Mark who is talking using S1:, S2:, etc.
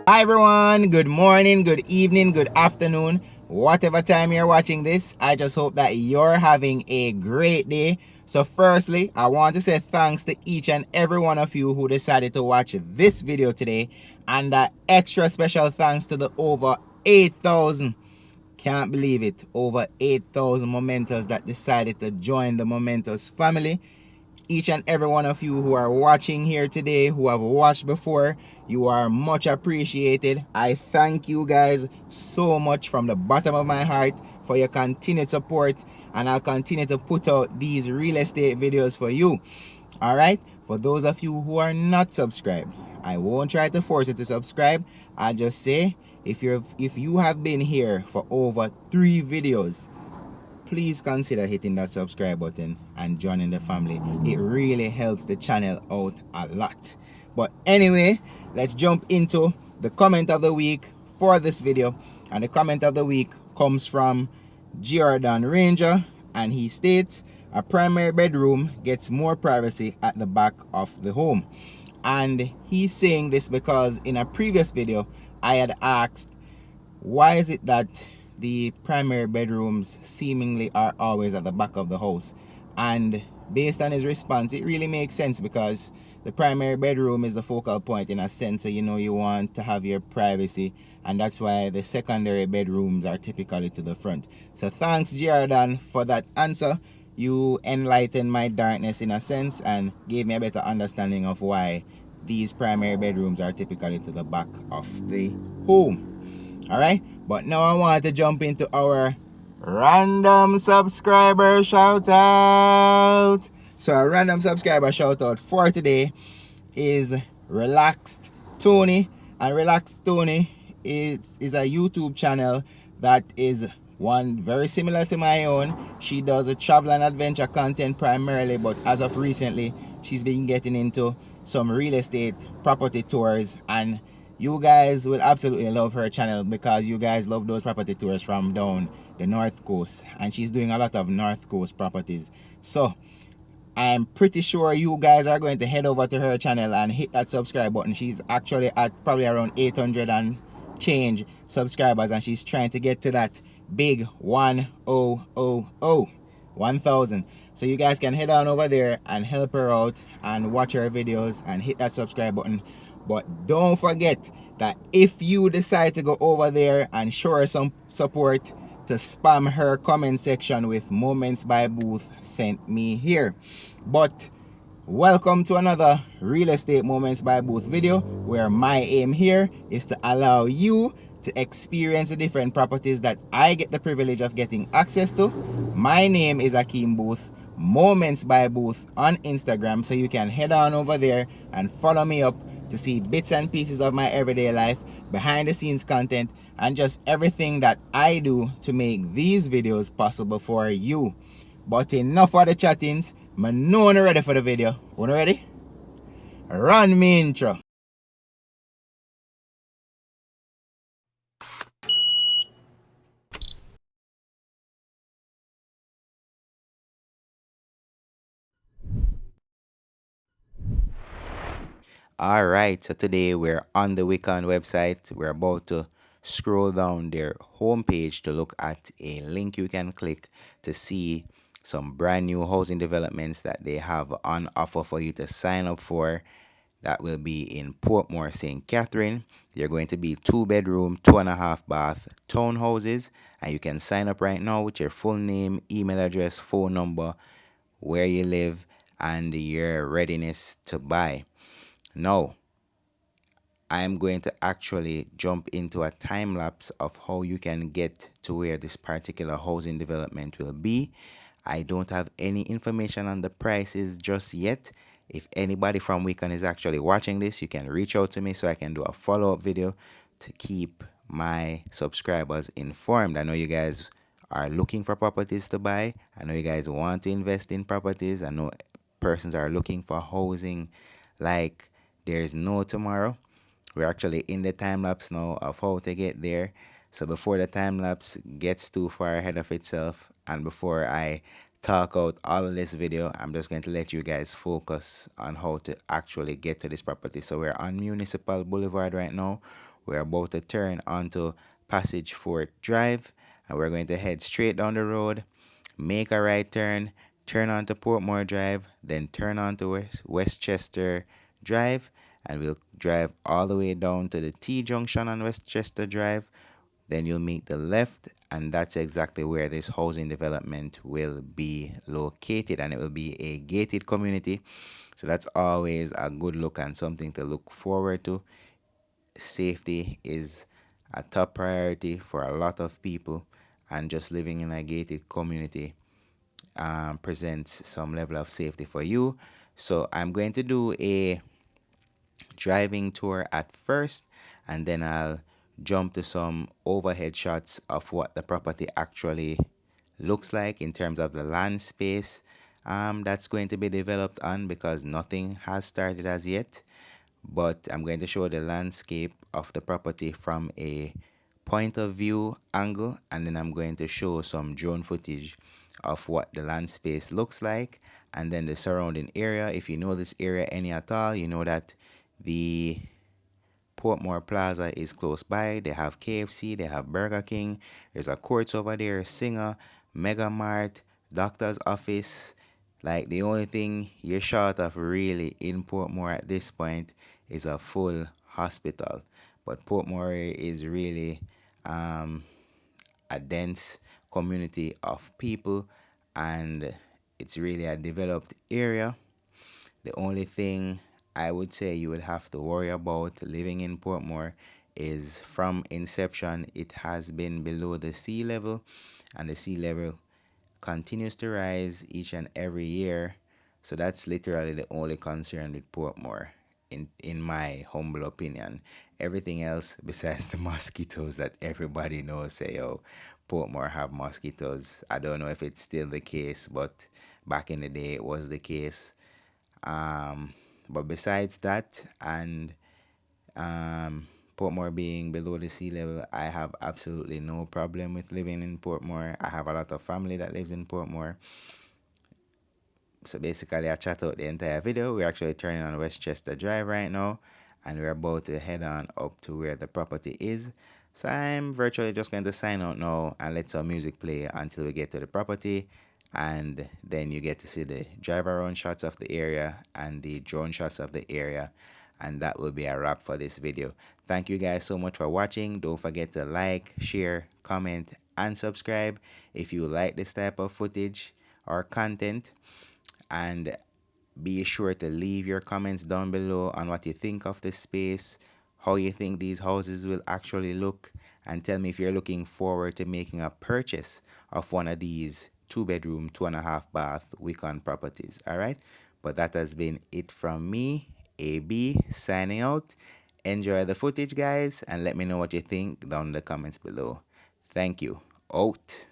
S1: Hi everyone, good morning, good evening, good afternoon, whatever time you're watching this. I just hope that you're having a great day. So firstly, I want to say thanks to each and every one of you who decided to watch this video today, and extra special thanks to the over 8,000, can't believe it, over 8,000 Momentous that decided to join the Momentous family. Each and every one of you who are watching here today, who have watched before, you are much appreciated. I thank you guys so much from the bottom of my heart for your continued support, and I'll continue to put out these real estate videos for you. All right, for those of you who are not subscribed, I won't try to force you to subscribe. I'll just say, if you have been here for over 3 videos, please consider hitting that subscribe button and joining the family. It really helps the channel out a lot. But anyway, let's jump into the comment of the week for this video. And the comment of the week comes from Jordan Ranger, and he states, a primary bedroom gets more privacy at the back of the home. And he's saying this because in a previous video I had asked, why is it that the primary bedrooms seemingly are always at the back of the house? And based on his response, it really makes sense, because the primary bedroom is the focal point in a sense, so you want to have your privacy, and that's why the secondary bedrooms are typically to the front. So thanks, Jordan, for that answer. You enlightened my darkness in a sense and gave me a better understanding of why these primary bedrooms are typically to the back of the home. All right, but now I want to jump into our random subscriber shout out. So a random subscriber shout out for today is Relaxed Tony, and Relaxed Tony is a YouTube channel that is one very similar to my own. She does a travel and adventure content primarily, but as of recently she's been getting into some real estate property tours, and you guys will absolutely love her channel because you guys love those property tours from down the north coast, and she's doing a lot of north coast properties. So I'm pretty sure you guys are going to head over to her channel and hit that subscribe button. She's actually at probably around 800 and change subscribers, and she's trying to get to that big 1,000. So you guys can head on over there and help her out and watch her videos and hit that subscribe button. But don't forget that if you decide to go over there and show her some support, to spam her comment section with Moments by Boothe sent me here. But welcome to another Real Estate Moments by Boothe video, where my aim here is to allow you to experience the different properties that I get the privilege of getting access to. My name is Akeem Boothe, Moments by Boothe on Instagram, so you can head on over there and follow me up to see bits and pieces of my everyday life, behind the scenes content, and just everything that I do to make these videos possible for you. But enough of the chattings. I know you're ready for the video. Wanna ready? Run me intro. All right, so today we're on the Wiccan website. We're about to scroll down their homepage to look at a link you can click to see some brand new housing developments that they have on offer for you to sign up for. That will be in Portmore, St. Catherine. They're going to be 2-bedroom, 2.5-bath townhouses, and you can sign up right now with your full name, email address, phone number, where you live, and your readiness to buy. Now, I'm going to actually jump into a time lapse of how you can get to where this particular housing development will be. I don't have any information on the prices just yet. If anybody from Wiccan is actually watching this, you can reach out to me so I can do a follow-up video to keep my subscribers informed. I know you guys are looking for properties to buy. I know you guys want to invest in properties. I know persons are looking for housing like there's no tomorrow. We're actually in the time lapse now of how to get there. So before the time lapse gets too far ahead of itself, and before I talk out all of this video, I'm just going to let you guys focus on how to actually get to this property. So we're on Municipal Boulevard right now. We're about to turn onto Passage Fort Drive, and we're going to head straight down the road, make a right turn, turn onto Portmore Drive, then turn onto Westchester Drive, and we'll drive all the way down to the T junction on Westchester Drive. Then you'll make the left, and that's exactly where this housing development will be located, and it will be a gated community. So that's always a good look and something to look forward to. Safety is a top priority for a lot of people, and just living in a gated community presents some level of safety for you. So I'm going to do a driving tour at first, and then I'll jump to some overhead shots of what the property actually looks like in terms of the land space that's going to be developed on, because nothing has started as yet. But I'm going to show the landscape of the property from a point of view angle, and then I'm going to show some drone footage of what the land space looks like, and then the surrounding area. If you know this area any at all, you know that the Portmore Plaza is close by. They have KFC, they have Burger King, there's a Courts over there, Singer, Mega Mart, doctor's office. Like, the only thing you're short of really in Portmore at this point is a full hospital. But Portmore is really a dense community of people, and it's really a developed area. The only thing I would say you would have to worry about living in Portmore is, from inception, it has been below the sea level, and the sea level continues to rise each and every year. So that's literally the only concern with Portmore, in my humble opinion. Everything else besides the mosquitoes that everybody knows, say, oh, Portmore have mosquitoes. I don't know if it's still the case, but back in the day it was the case. But besides that, and Portmore being below the sea level, I have absolutely no problem with living in Portmore. I have a lot of family that lives in Portmore. So basically, I chat out the entire video. We're actually turning on Westchester Drive right now, and we're about to head on up to where the property is. So I'm virtually just going to sign out now and let some music play until we get to the property, and then you get to see the drive around shots of the area and the drone shots of the area, and that will be a wrap for this video. Thank you guys so much for watching. Don't forget to like, share, comment, and subscribe if you like this type of footage or content, and be sure to leave your comments down below on what you think of this space, how you think these houses will actually look, and tell me if you're looking forward to making a purchase of one of these 2-bedroom, 2.5-bath Wiccan properties. All right, but that has been it from me, AB, signing out. Enjoy the footage, guys, and let me know what you think down in the comments below. Thank you. Out.